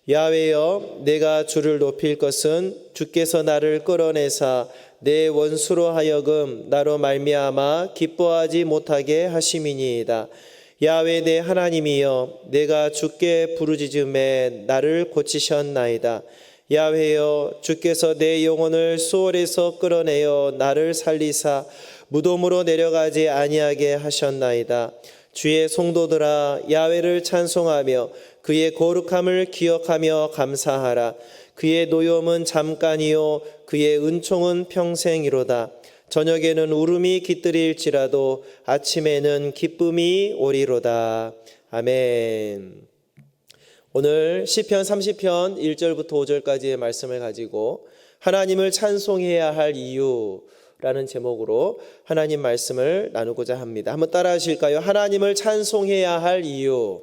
야훼여 내가 주를 높일 것은 주께서 나를 끌어내사 내 원수로 하여금 나로 말미암아 기뻐하지 못하게 하심이니이다. 야훼 내 하나님이여 내가 주께 부르짖음에 나를 고치셨나이다. 야훼여 주께서 내 영혼을 수월에서 끌어내어 나를 살리사 무덤으로 내려가지 아니하게 하셨나이다. 주의 성도들아 야훼를 찬송하며 그의 거룩함을 기억하며 감사하라. 그의 노염은 잠깐이요 그의 은총은 평생이로다. 저녁에는 울음이 깃들일지라도 아침에는 기쁨이 오리로다. 아멘. 오늘 시편 30편 1절부터 5절까지의 말씀을 가지고 하나님을 찬송해야 할 이유라는 제목으로 하나님 말씀을 나누고자 합니다. 한번 따라 하실까요? 하나님을 찬송해야 할 이유.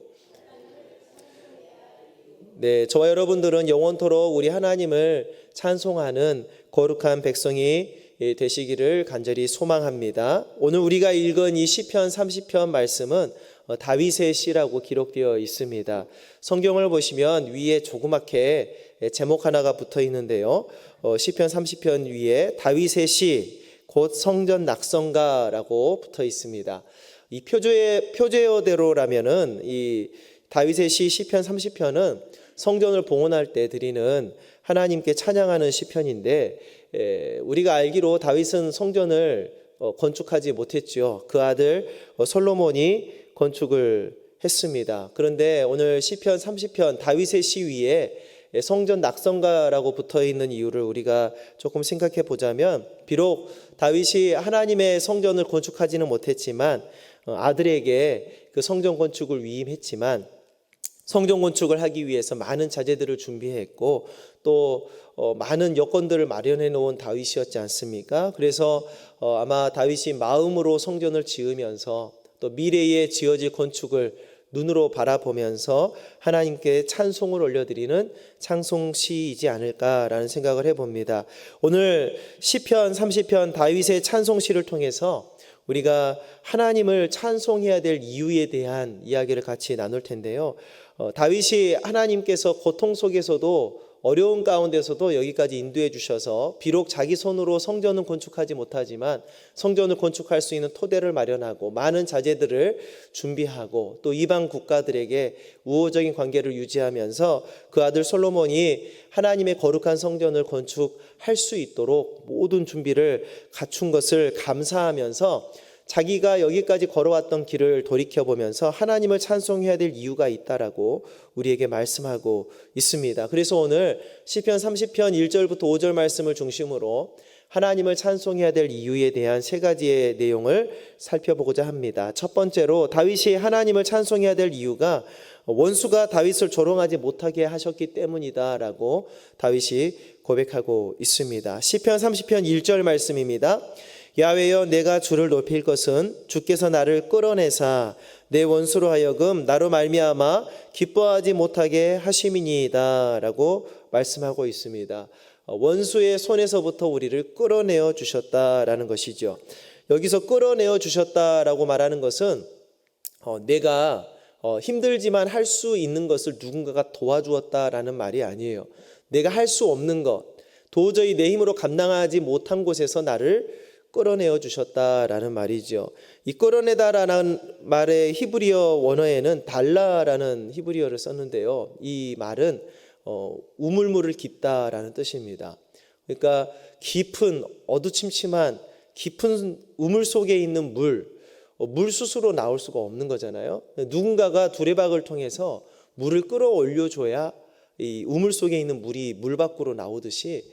네, 저와 여러분들은 영원토록 우리 하나님을 찬송하는 거룩한 백성이 되시기를 간절히 소망합니다. 오늘 우리가 읽은 이 시편 30편 말씀은 다윗의 시라고 기록되어 있습니다. 성경을 보시면 위에 조그맣게 제목 하나가 붙어 있는데요. 시편 30편 위에 다윗의 시, 곧 성전 낙성가라고 붙어 있습니다. 이 표제어대로라면은 이 다윗의 시 시편 30편은 성전을 봉헌할 때 드리는 하나님께 찬양하는 시편인데, 우리가 알기로 다윗은 성전을 건축하지 못했죠. 그 아들 솔로몬이 건축을 했습니다. 그런데 오늘 시편 30편 다윗의 시 위에 성전 낙성가라고 붙어 있는 이유를 우리가 조금 생각해 보자면, 비록 다윗이 하나님의 성전을 건축하지는 못했지만 아들에게 그 성전 건축을 위임했지만 성전 건축을 하기 위해서 많은 자재들을 준비했고 또 많은 여건들을 마련해 놓은 다윗이었지 않습니까? 그래서 아마 다윗이 마음으로 성전을 지으면서 또 미래에 지어질 건축을 눈으로 바라보면서 하나님께 찬송을 올려드리는 찬송시이지 않을까라는 생각을 해봅니다. 오늘 시편 30편 다윗의 찬송시를 통해서 우리가 하나님을 찬송해야 될 이유에 대한 이야기를 같이 나눌 텐데요. 다윗이 하나님께서 고통 속에서도 어려운 가운데서도 여기까지 인도해 주셔서 비록 자기 손으로 성전은 건축하지 못하지만 성전을 건축할 수 있는 토대를 마련하고 많은 자재들을 준비하고 또 이방 국가들에게 우호적인 관계를 유지하면서 그 아들 솔로몬이 하나님의 거룩한 성전을 건축할 수 있도록 모든 준비를 갖춘 것을 감사하면서 자기가 여기까지 걸어왔던 길을 돌이켜보면서 하나님을 찬송해야 될 이유가 있다라고 우리에게 말씀하고 있습니다. 그래서 오늘 시편 30편 1절부터 5절 말씀을 중심으로 하나님을 찬송해야 될 이유에 대한 세 가지의 내용을 살펴보고자 합니다. 첫 번째로 다윗이 하나님을 찬송해야 될 이유가 원수가 다윗을 조롱하지 못하게 하셨기 때문이다라고 다윗이 고백하고 있습니다. 시편 30편 1절 말씀입니다. 야훼여 내가 주를 높일 것은 주께서 나를 끌어내사 내 원수로 하여금 나로 말미암아 기뻐하지 못하게 하심이니이다 라고 말씀하고 있습니다. 원수의 손에서부터 우리를 끌어내어 주셨다라는 것이죠. 여기서 끌어내어 주셨다라고 말하는 것은 내가 힘들지만 할 수 있는 것을 누군가가 도와주었다라는 말이 아니에요. 내가 할 수 없는 것, 도저히 내 힘으로 감당하지 못한 곳에서 나를 끌어내어 주셨다라는 말이죠. 이 끌어내다라는 말의 히브리어 원어에는 달라라는 히브리어를 썼는데요. 이 말은 우물물을 깊다라는 뜻입니다. 그러니까 깊은 어두침침한 깊은 우물 속에 있는 물 스스로 나올 수가 없는 거잖아요. 누군가가 두레박을 통해서 물을 끌어올려 줘야 이 우물 속에 있는 물이 물 밖으로 나오듯이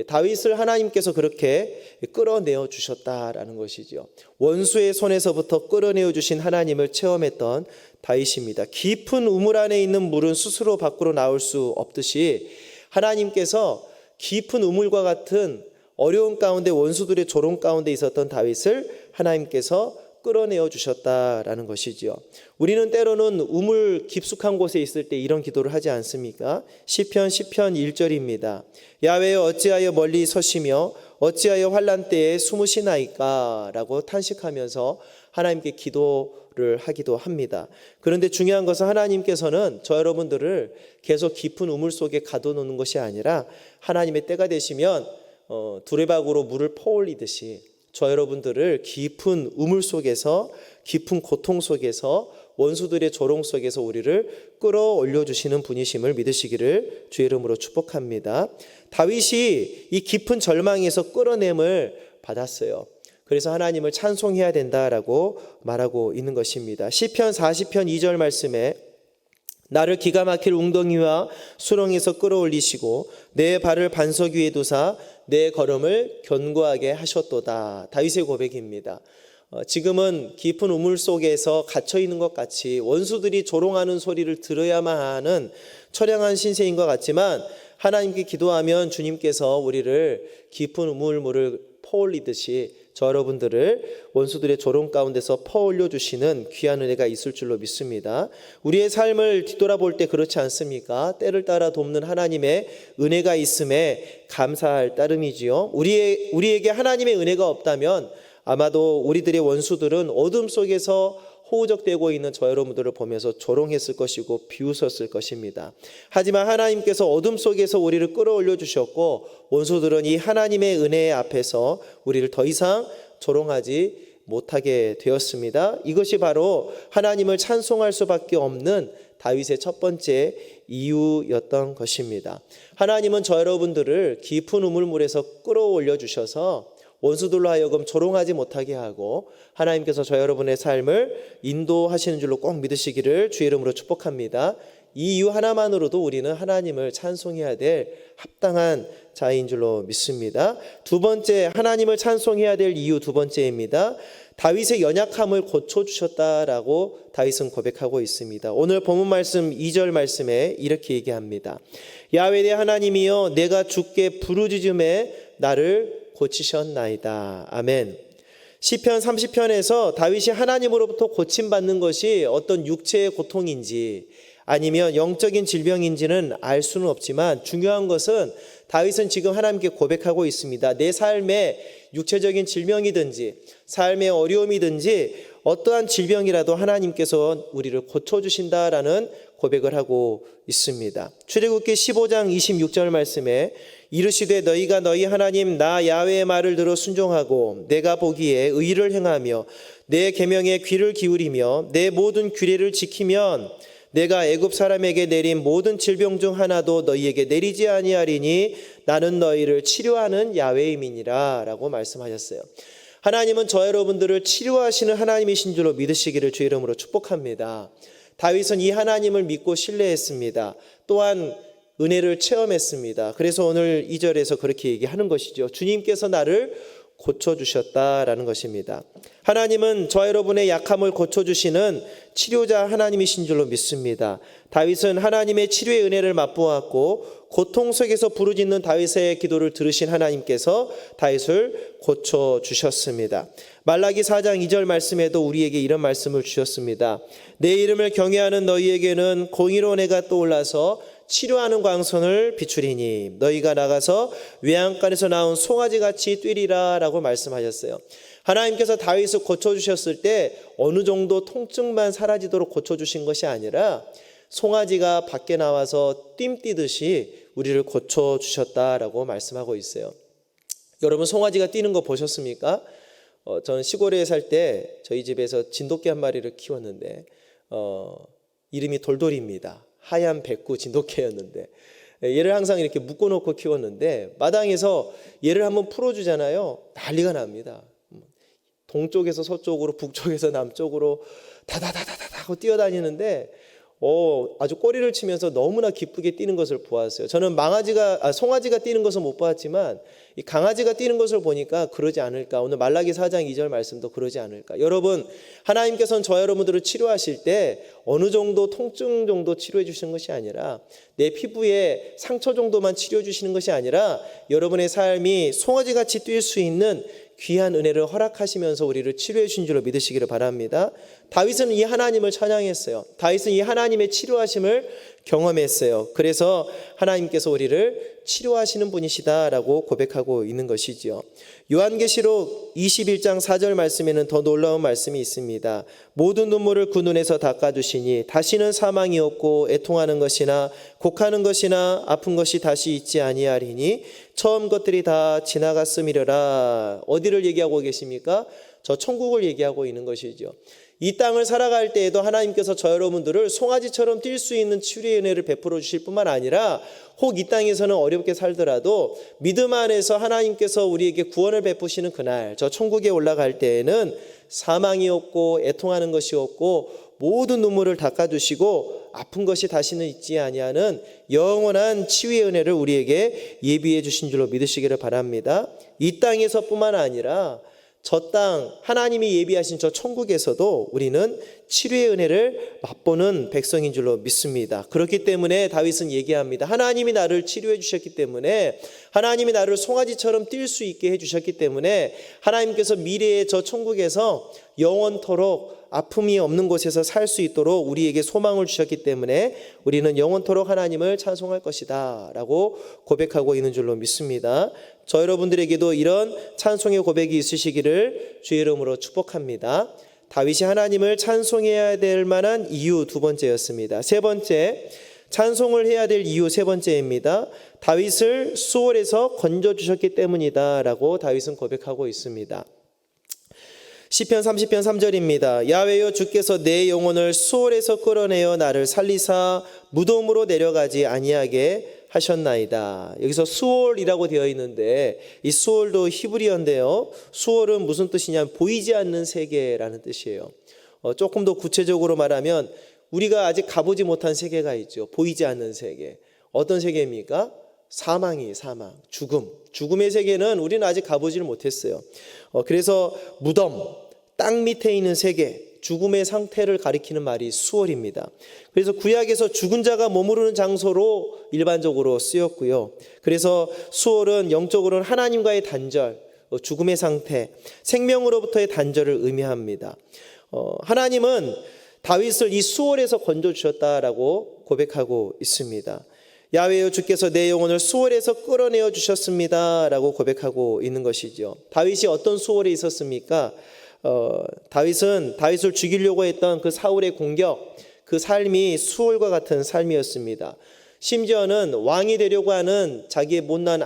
다윗을 하나님께서 그렇게 끌어내어 주셨다라는 것이죠. 원수의 손에서부터 끌어내어 주신 하나님을 체험했던 다윗입니다. 깊은 우물 안에 있는 물은 스스로 밖으로 나올 수 없듯이 하나님께서 깊은 우물과 같은 어려운 가운데 원수들의 조롱 가운데 있었던 다윗을 하나님께서 끌어내어 주셨다라는 것이지요. 우리는 때로는 우물 깊숙한 곳에 있을 때 이런 기도를 하지 않습니까? 시편 10편 1절입니다. 야훼여 어찌하여 멀리 서시며 어찌하여 환난 때에 숨으시나이까 라고 탄식하면서 하나님께 기도를 하기도 합니다. 그런데 중요한 것은 하나님께서는 저 여러분들을 계속 깊은 우물 속에 가둬놓는 것이 아니라 하나님의 때가 되시면 두레박으로 물을 퍼올리듯이 저 여러분들을 깊은 우물 속에서, 깊은 고통 속에서, 원수들의 조롱 속에서 우리를 끌어올려 주시는 분이심을 믿으시기를 주의 이름으로 축복합니다. 다윗이 이 깊은 절망에서 끌어냄을 받았어요. 그래서 하나님을 찬송해야 된다라고 말하고 있는 것입니다. 시편 40편 2절 말씀에 나를 기가 막힐 웅덩이와 수렁에서 끌어올리시고 내 발을 반석 위에 두사 내 걸음을 견고하게 하셨도다. 다윗의 고백입니다. 지금은 깊은 우물 속에서 갇혀 있는 것 같이 원수들이 조롱하는 소리를 들어야만 하는 처량한 신세인 것 같지만 하나님께 기도하면 주님께서 우리를 깊은 우물물을 퍼올리듯이 저 여러분들을 원수들의 조롱 가운데서 퍼올려 주시는 귀한 은혜가 있을 줄로 믿습니다. 우리의 삶을 뒤돌아볼 때 그렇지 않습니까? 때를 따라 돕는 하나님의 은혜가 있음에 감사할 따름이지요. 우리에게 하나님의 은혜가 없다면 아마도 우리들의 원수들은 어둠 속에서 호우적대고 있는 저 여러분들을 보면서 조롱했을 것이고 비웃었을 것입니다. 하지만 하나님께서 어둠 속에서 우리를 끌어올려 주셨고 원수들은 이 하나님의 은혜 앞에서 우리를 더 이상 조롱하지 못하게 되었습니다. 이것이 바로 하나님을 찬송할 수밖에 없는 다윗의 첫 번째 이유였던 것입니다. 하나님은 저 여러분들을 깊은 우물물에서 끌어올려 주셔서 원수들로 하여금 조롱하지 못하게 하고 하나님께서 저 여러분의 삶을 인도하시는 줄로 꼭 믿으시기를 주의 이름으로 축복합니다. 이 이유 하나만으로도 우리는 하나님을 찬송해야 될 합당한 자인 줄로 믿습니다. 두 번째, 하나님을 찬송해야 될 이유 두 번째입니다. 다윗의 연약함을 고쳐주셨다라고 다윗은 고백하고 있습니다. 오늘 본문 말씀 2절 말씀에 이렇게 얘기합니다. 야훼 내 하나님이여 내가 주께 부르짖음에 나를 고치셨나이다. 아멘. 시편 30편에서 다윗이 하나님으로부터 고침받는 것이 어떤 육체의 고통인지 아니면 영적인 질병인지는 알 수는 없지만 중요한 것은 다윗은 지금 하나님께 고백하고 있습니다. 내 삶에 육체적인 질병이든지 삶의 어려움이든지 어떠한 질병이라도 하나님께서 우리를 고쳐주신다라는 고백을 하고 있습니다. 출애굽기 15장 26절 말씀에 이르시되 너희가 너희 하나님 나 야훼의 말을 들어 순종하고 내가 보기에 의를 행하며 내 계명에 귀를 기울이며 내 모든 규례를 지키면 내가 애굽 사람에게 내린 모든 질병 중 하나도 너희에게 내리지 아니하리니 나는 너희를 치료하는 야훼임이니라 라고 말씀하셨어요. 하나님은 저 여러분들을 치료하시는 하나님이신 줄로 믿으시기를 주의 이름으로 축복합니다. 다윗은 이 하나님을 믿고 신뢰했습니다. 또한 은혜를 체험했습니다. 그래서 오늘 2절에서 그렇게 얘기하는 것이죠. 주님께서 나를 고쳐주셨다라는 것입니다. 하나님은 저 여러분의 약함을 고쳐주시는 치료자 하나님이신 줄로 믿습니다. 다윗은 하나님의 치료의 은혜를 맛보았고 고통 속에서 부르짖는 다윗의 기도를 들으신 하나님께서 다윗을 고쳐주셨습니다. 말라기 4장 2절 말씀에도 우리에게 이런 말씀을 주셨습니다. 내 이름을 경외하는 너희에게는 공의로운 해가 떠올라서 치료하는 광선을 비추리니 너희가 나가서 외양간에서 나온 송아지같이 뛰리라 라고 말씀하셨어요. 하나님께서 다윗을 고쳐주셨을 때 어느 정도 통증만 사라지도록 고쳐주신 것이 아니라 송아지가 밖에 나와서 뜀뛰듯이 우리를 고쳐주셨다라고 말씀하고 있어요. 여러분 송아지가 뛰는 거 보셨습니까? 저는 시골에 살 때 저희 집에서 진돗개 한 마리를 키웠는데 이름이 돌돌이입니다. 하얀 백구 진돗개였는데 얘를 항상 이렇게 묶어놓고 키웠는데 마당에서 얘를 한번 풀어주잖아요. 난리가 납니다. 동쪽에서 서쪽으로 북쪽에서 남쪽으로 다다다다다 하고 뛰어다니는데 아주 꼬리를 치면서 너무나 기쁘게 뛰는 것을 보았어요. 저는 송아지가 뛰는 것은 못 보았지만 이 강아지가 뛰는 것을 보니까 그러지 않을까. 오늘 말라기 4장 2절 말씀도 그러지 않을까. 여러분 하나님께서는 저 여러분들을 치료하실 때 어느 정도 통증 정도 치료해 주시는 것이 아니라 내 피부에 상처 정도만 치료해 주시는 것이 아니라 여러분의 삶이 송아지같이 뛸 수 있는 귀한 은혜를 허락하시면서 우리를 치료해 주신 줄로 믿으시기를 바랍니다. 다윗은 이 하나님을 찬양했어요. 다윗은 이 하나님의 치료하심을 경험했어요. 그래서 하나님께서 우리를 치료하시는 분이시다라고 고백하고 있는 것이지요. 요한계시록 21장 4절 말씀에는 더 놀라운 말씀이 있습니다. 모든 눈물을 그 눈에서 닦아주시니 다시는 사망이 없고 애통하는 것이나 곡하는 것이나 아픈 것이 다시 있지 아니하리니 처음 것들이 다 지나갔음이려라. 어디를 얘기하고 계십니까? 저 천국을 얘기하고 있는 것이죠. 이 땅을 살아갈 때에도 하나님께서 저 여러분들을 송아지처럼 뛸 수 있는 치유의 은혜를 베풀어 주실 뿐만 아니라 혹 이 땅에서는 어렵게 살더라도 믿음 안에서 하나님께서 우리에게 구원을 베푸시는 그날 저 천국에 올라갈 때에는 사망이 없고 애통하는 것이 없고 모든 눈물을 닦아주시고 아픈 것이 다시는 있지 아니하는 영원한 치유의 은혜를 우리에게 예비해 주신 줄로 믿으시기를 바랍니다. 이 땅에서뿐만 아니라 저 땅 하나님이 예비하신 저 천국에서도 우리는 치료의 은혜를 맛보는 백성인 줄로 믿습니다. 그렇기 때문에 다윗은 얘기합니다. 하나님이 나를 치료해 주셨기 때문에, 하나님이 나를 송아지처럼 뛸 수 있게 해주셨기 때문에 하나님께서 미래의 저 천국에서 영원토록 아픔이 없는 곳에서 살 수 있도록 우리에게 소망을 주셨기 때문에 우리는 영원토록 하나님을 찬송할 것이다 라고 고백하고 있는 줄로 믿습니다. 저 여러분들에게도 이런 찬송의 고백이 있으시기를 주의 이름으로 축복합니다. 다윗이 하나님을 찬송해야 될 만한 이유 두 번째였습니다. 세 번째, 찬송을 해야 될 이유 세 번째입니다. 다윗을 수월에서 건져주셨기 때문이다 라고 다윗은 고백하고 있습니다. 시편 30편 3절입니다. 야훼여 주께서 내 영혼을 수월에서 끌어내어 나를 살리사 무덤으로 내려가지 아니하게 하셨나이다. 여기서 수월이라고 되어 있는데 이 수월도 히브리어인데요. 수월은 무슨 뜻이냐면 보이지 않는 세계라는 뜻이에요. 조금 더 구체적으로 말하면 우리가 아직 가보지 못한 세계가 있죠. 보이지 않는 세계. 어떤 세계입니까? 사망, 죽음의 세계는 우리는 아직 가보지를 못했어요. 그래서 무덤, 땅 밑에 있는 세계, 죽음의 상태를 가리키는 말이 수월입니다. 그래서 구약에서 죽은 자가 머무르는 장소로 일반적으로 쓰였고요. 그래서 수월은 영적으로는 하나님과의 단절, 죽음의 상태, 생명으로부터의 단절을 의미합니다. 하나님은 다윗을 이 수월에서 건져주셨다라고 고백하고 있습니다. 야훼여 주께서 내 영혼을 수월에서 끌어내어 주셨습니다 라고 고백하고 있는 것이죠. 다윗이 어떤 수월에 있었습니까? 다윗은 다윗을 죽이려고 했던 그 사울의 공격, 그 삶이 수월과 같은 삶이었습니다. 심지어는 왕이 되려고 하는 자기의 못난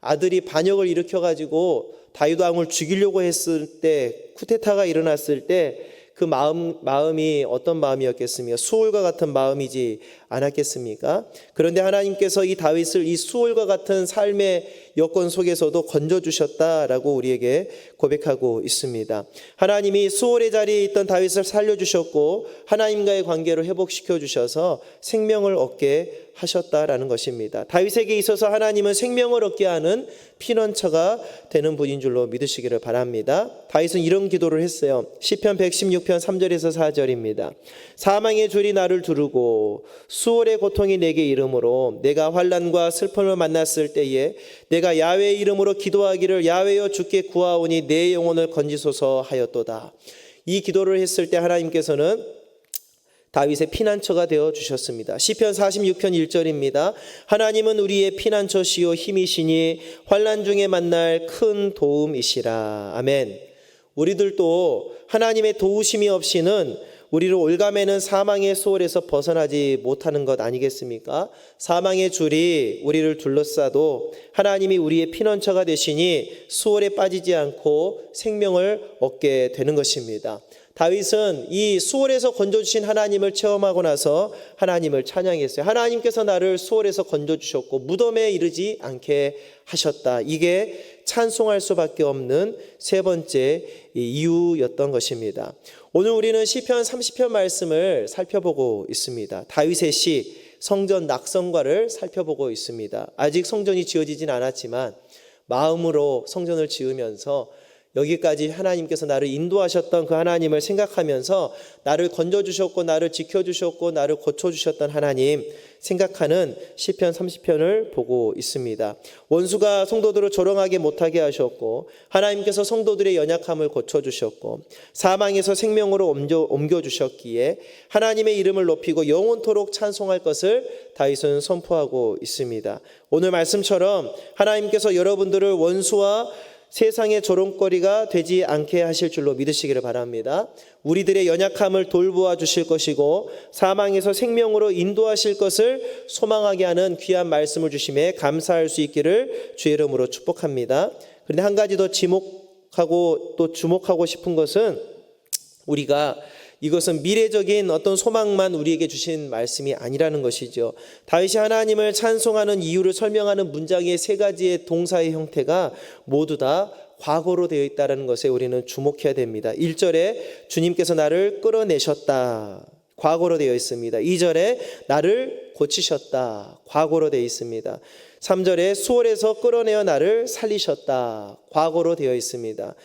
아들이 반역을 일으켜가지고 다윗 왕을 죽이려고 했을 때, 쿠데타가 일어났을 때 그 마음이 어떤 마음이었겠습니까? 수월과 같은 마음이지 않았겠습니까? 그런데 하나님께서 이 다윗을 이 수월과 같은 삶의 여건 속에서도 건져주셨다라고 우리에게 고백하고 있습니다. 하나님이 수월의 자리에 있던 다윗을 살려주셨고 하나님과의 관계를 회복시켜 주셔서 생명을 얻게 하셨다라는 것입니다. 다윗에게 있어서 하나님은 생명을 얻게 하는 피난처가 되는 분인 줄로 믿으시기를 바랍니다. 다윗은 이런 기도를 했어요. 시편 116편 3절에서 4절입니다. 사망의 줄이 나를 두르고 수월의 고통이 내게 이르므로 내가 환난과 슬픔을 만났을 때에 내가 야훼의 이름으로 기도하기를 야훼여 주께 구하오니 내 영혼을 건지소서 하였도다. 이 기도를 했을 때 하나님께서는 다윗의 피난처가 되어 주셨습니다. 시편 46편 1절입니다. 하나님은 우리의 피난처시요 힘이시니 환난 중에 만날 큰 도움이시라. 아멘. 우리들도 하나님의 도우심이 없이는 우리를 올가매는 사망의 소홀에서 벗어나지 못하는 것 아니겠습니까? 사망의 줄이 우리를 둘러싸도 하나님이 우리의 피난처가 되시니 수월에 빠지지 않고 생명을 얻게 되는 것입니다. 다윗은 이 수월에서 건져주신 하나님을 체험하고 나서 하나님을 찬양했어요. 하나님께서 나를 수월에서 건져주셨고 무덤에 이르지 않게 하셨다. 이게 찬송할 수밖에 없는 세 번째 이유였던 것입니다. 오늘 우리는 시편 30편 말씀을 살펴보고 있습니다. 다윗의 시, 성전 낙성과를 살펴보고 있습니다. 아직 성전이 지어지진 않았지만 마음으로 성전을 지으면서 여기까지 하나님께서 나를 인도하셨던 그 하나님을 생각하면서 나를 건져주셨고 나를 지켜주셨고 나를 고쳐주셨던 하나님 생각하는 시편 30편을 보고 있습니다. 원수가 성도들을 조롱하게 못하게 하셨고 하나님께서 성도들의 연약함을 고쳐주셨고 사망에서 생명으로 옮겨주셨기에 하나님의 이름을 높이고 영원토록 찬송할 것을 다윗은 선포하고 있습니다. 오늘 말씀처럼 하나님께서 여러분들을 원수와 세상의 조롱거리가 되지 않게 하실 줄로 믿으시기를 바랍니다. 우리들의 연약함을 돌보아 주실 것이고 사망에서 생명으로 인도하실 것을 소망하게 하는 귀한 말씀을 주심에 감사할 수 있기를 주의 이름으로 축복합니다. 그런데 한 가지 더 주목하고 싶은 것은 우리가 이것은 미래적인 어떤 소망만 우리에게 주신 말씀이 아니라는 것이죠. 다윗이 하나님을 찬송하는 이유를 설명하는 문장의 세 가지의 동사의 형태가 모두 다 과거로 되어 있다는 것에 우리는 주목해야 됩니다. 1절에 주님께서 나를 끌어내셨다. 과거로 되어 있습니다. 2절에 나를 고치셨다. 과거로 되어 있습니다. 3절에 수월에서 끌어내어 나를 살리셨다. 과거로 되어 있습니다.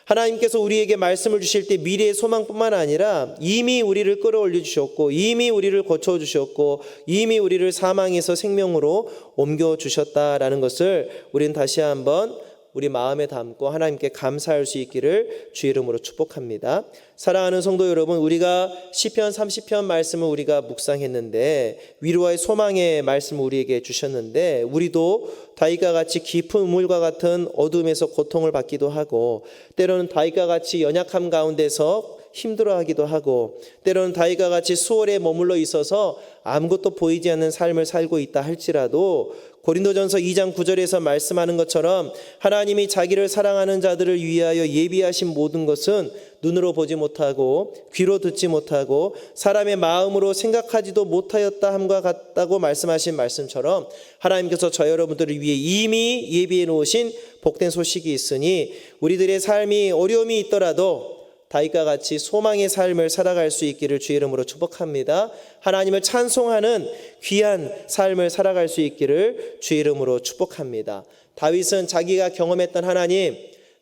하나님께서 우리에게 말씀을 주실 때 미래의 소망뿐만 아니라 이미 우리를 끌어올려 주셨고 이미 우리를 고쳐주셨고 이미 우리를 사망에서 생명으로 옮겨주셨다라는 것을 우리는 다시 한번 우리 마음에 담고 하나님께 감사할 수 있기를 주의 이름으로 축복합니다. 사랑하는 성도 여러분, 우리가 시편 30편 말씀을 우리가 묵상했는데 위로와의 소망의 말씀을 우리에게 주셨는데 우리도 다윗과 같이 깊은 우물과 같은 어둠에서 고통을 받기도 하고 때로는 다윗과 같이 연약함 가운데서 힘들어하기도 하고 때로는 다윗과 같이 수월에 머물러 있어서 아무것도 보이지 않는 삶을 살고 있다 할지라도 고린도전서 2장 9절에서 말씀하는 것처럼 하나님이 자기를 사랑하는 자들을 위하여 예비하신 모든 것은 눈으로 보지 못하고 귀로 듣지 못하고 사람의 마음으로 생각하지도 못하였다 함과 같다고 말씀하신 말씀처럼 하나님께서 저 여러분들을 위해 이미 예비해 놓으신 복된 소식이 있으니 우리들의 삶이 어려움이 있더라도 다윗과 같이 소망의 삶을 살아갈 수 있기를 주의 이름으로 축복합니다. 하나님을 찬송하는 귀한 삶을 살아갈 수 있기를 주의 이름으로 축복합니다. 다윗은 자기가 경험했던 하나님,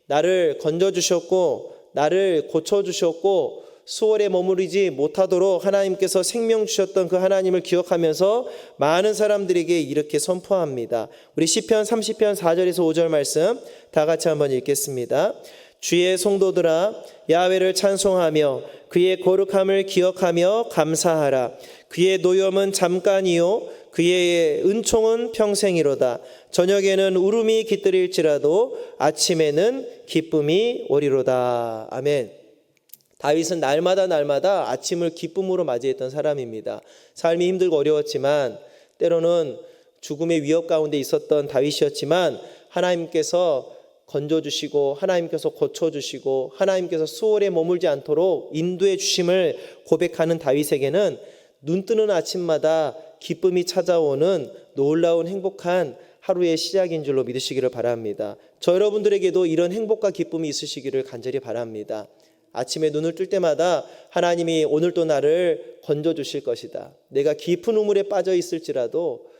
나를 건져주셨고 나를 고쳐주셨고 수월에 머무르지 못하도록 하나님께서 생명 주셨던 그 하나님을 기억하면서 많은 사람들에게 이렇게 선포합니다. 우리 시편 30편 4절에서 5절 말씀 다 같이 한번 읽겠습니다. 주의 성도들아 야훼를 찬송하며 그의 거룩함을 기억하며 감사하라. 그의 노염은 잠깐이요 그의 은총은 평생이로다. 저녁에는 울음이 깃들일지라도 아침에는 기쁨이 오리로다. 아멘. 다윗은 날마다 아침을 기쁨으로 맞이했던 사람입니다. 삶이 힘들고 어려웠지만 때로는 죽음의 위협 가운데 있었던 다윗이었지만 하나님께서 건져주시고 하나님께서 고쳐주시고 하나님께서 수월에 머물지 않도록 인도해 주심을 고백하는 다윗에게는 눈 뜨는 아침마다 기쁨이 찾아오는 놀라운 행복한 하루의 시작인 줄로 믿으시기를 바랍니다. 저 여러분들에게도 이런 행복과 기쁨이 있으시기를 간절히 바랍니다. 아침에 눈을 뜰 때마다 하나님이 오늘 또 나를 건져주실 것이다. 내가 깊은 우물에 빠져 있을지라도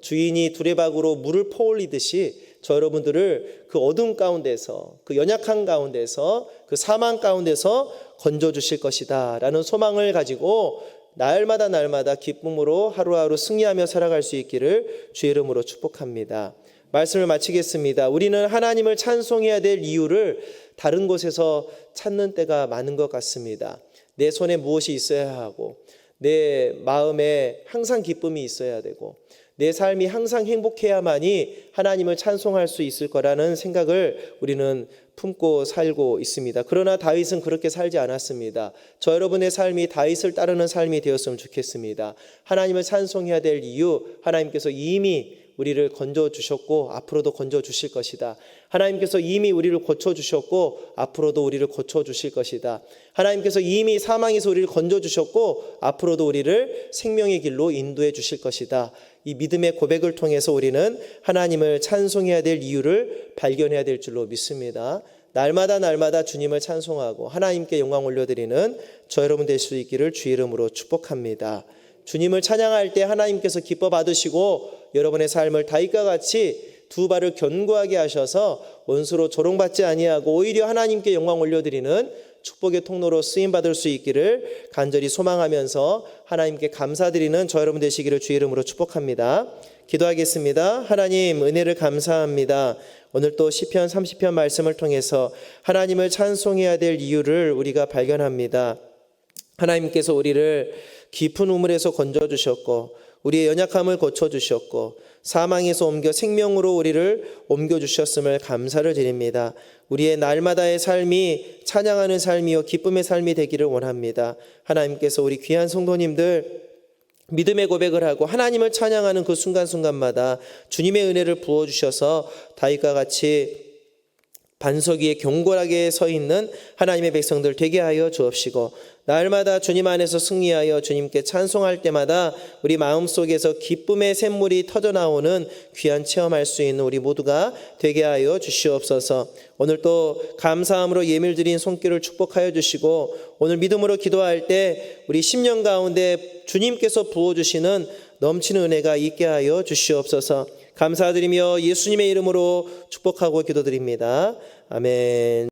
주인이 두레박으로 물을 퍼올리듯이 저 여러분들을 그 어둠 가운데서 그 연약한 가운데서 그 사망 가운데서 건져주실 것이다 라는 소망을 가지고 날마다 기쁨으로 하루하루 승리하며 살아갈 수 있기를 주의 이름으로 축복합니다. 말씀을 마치겠습니다. 우리는 하나님을 찬송해야 될 이유를 다른 곳에서 찾는 때가 많은 것 같습니다. 내 손에 무엇이 있어야 하고 내 마음에 항상 기쁨이 있어야 되고 내 삶이 항상 행복해야만이 하나님을 찬송할 수 있을 거라는 생각을 우리는 품고 살고 있습니다. 그러나 다윗은 그렇게 살지 않았습니다. 저 여러분의 삶이 다윗을 따르는 삶이 되었으면 좋겠습니다. 하나님을 찬송해야 될 이유, 하나님께서 이미 우리를 건져주셨고 앞으로도 건져주실 것이다. 하나님께서 이미 우리를 고쳐주셨고 앞으로도 우리를 고쳐주실 것이다. 하나님께서 이미 사망에서 우리를 건져주셨고 앞으로도 우리를 생명의 길로 인도해 주실 것이다. 이 믿음의 고백을 통해서 우리는 하나님을 찬송해야 될 이유를 발견해야 될 줄로 믿습니다. 날마다 주님을 찬송하고 하나님께 영광 올려드리는 저 여러분 될 수 있기를 주의 이름으로 축복합니다. 주님을 찬양할 때 하나님께서 기뻐 받으시고 여러분의 삶을 다윗과 같이 두 발을 견고하게 하셔서 원수로 조롱받지 아니하고 오히려 하나님께 영광 올려드리는 축복의 통로로 쓰임받을 수 있기를 간절히 소망하면서 하나님께 감사드리는 저 여러분 되시기를 주의 이름으로 축복합니다. 기도하겠습니다. 하나님, 은혜를 감사합니다. 오늘 또 시편 30편 말씀을 통해서 하나님을 찬송해야 될 이유를 우리가 발견합니다. 하나님께서 우리를 깊은 우물에서 건져주셨고 우리의 연약함을 고쳐주셨고 사망에서 옮겨 생명으로 우리를 옮겨주셨음을 감사를 드립니다. 우리의 날마다의 삶이 찬양하는 삶이요 기쁨의 삶이 되기를 원합니다. 하나님께서 우리 귀한 성도님들 믿음의 고백을 하고 하나님을 찬양하는 그 순간순간마다 주님의 은혜를 부어주셔서 다윗과 같이 반석 위에 견고하게 서 있는 하나님의 백성들 되게 하여 주옵시고 날마다 주님 안에서 승리하여 주님께 찬송할 때마다 우리 마음속에서 기쁨의 샘물이 터져나오는 귀한 체험할 수 있는 우리 모두가 되게 하여 주시옵소서. 오늘 또 감사함으로 예물드린 손길을 축복하여 주시고 오늘 믿음으로 기도할 때 우리 10년 가운데 주님께서 부어주시는 넘치는 은혜가 있게 하여 주시옵소서. 감사드리며 예수님의 이름으로 축복하고 기도드립니다. 아멘.